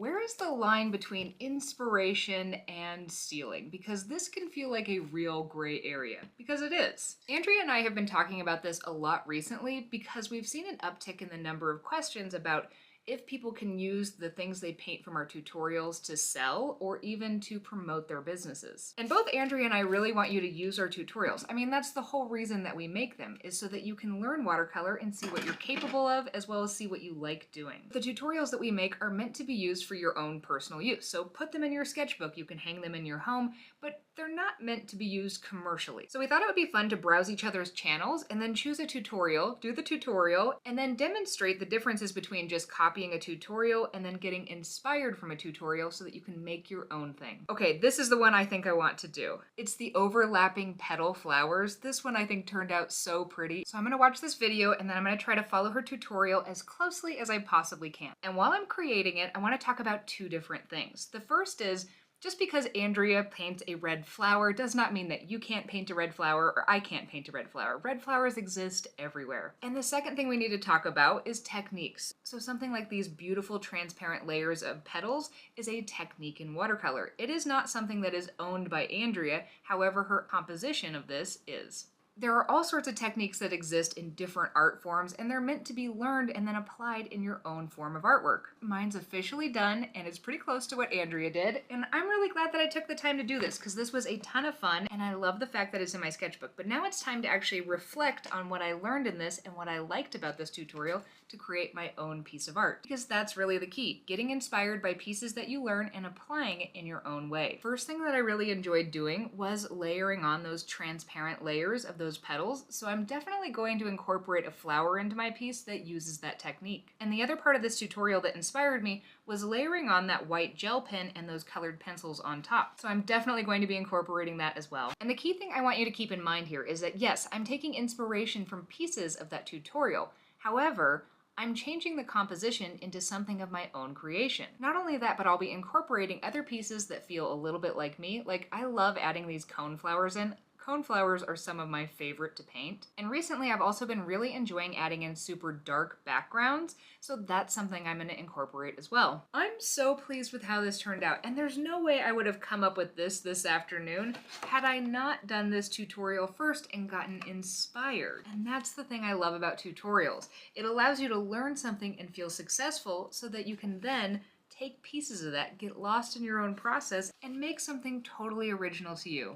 Where is the line between inspiration and stealing? Because this can feel like a real gray area, because it is. Andrea and I have been talking about this a lot recently because we've seen an uptick in the number of questions about if people can use the things they paint from our tutorials to sell or even to promote their businesses. And both Andrea and I really want you to use our tutorials. I mean, that's the whole reason that we make them, is so that you can learn watercolor and see what you're capable of, as well as see what you like doing. The tutorials that we make are meant to be used for your own personal use. So put them in your sketchbook, you can hang them in your home, but they're not meant to be used commercially. So we thought it would be fun to browse each other's channels and then choose a tutorial, do the tutorial, and then demonstrate the differences between just copying a tutorial and then getting inspired from a tutorial so that you can make your own thing. Okay, this is the one I think I want to do. It's the overlapping petal flowers. This one I think turned out so pretty. So I'm gonna watch this video and then I'm gonna try to follow her tutorial as closely as I possibly can. And while I'm creating it, I wanna talk about two different things. The first is, just because Andrea paints a red flower does not mean that you can't paint a red flower or I can't paint a red flower. Red flowers exist everywhere. And the second thing we need to talk about is techniques. So something like these beautiful transparent layers of petals is a technique in watercolor. It is not something that is owned by Andrea, however her composition of this is. There are all sorts of techniques that exist in different art forms, and they're meant to be learned and then applied in your own form of artwork. Mine's officially done, and it's pretty close to what Andrea did, and I'm really glad that I took the time to do this, because this was a ton of fun, and I love the fact that it's in my sketchbook. But now it's time to actually reflect on what I learned in this and what I liked about this tutorial to create my own piece of art. Because that's really the key, getting inspired by pieces that you learn and applying it in your own way. First thing that I really enjoyed doing was layering on those transparent layers of those petals, so I'm definitely going to incorporate a flower into my piece that uses that technique. And the other part of this tutorial that inspired me was layering on that white gel pen and those colored pencils on top. So I'm definitely going to be incorporating that as well. And the key thing I want you to keep in mind here is that yes, I'm taking inspiration from pieces of that tutorial. However, I'm changing the composition into something of my own creation. Not only that, but I'll be incorporating other pieces that feel a little bit like me. Like, I love adding these cone flowers in. Cone flowers are some of my favorite to paint. And recently I've also been really enjoying adding in super dark backgrounds, so that's something I'm gonna incorporate as well. I'm so pleased with how this turned out, and there's no way I would have come up with this afternoon had I not done this tutorial first and gotten inspired. And that's the thing I love about tutorials. It allows you to learn something and feel successful so that you can then take pieces of that, get lost in your own process, and make something totally original to you.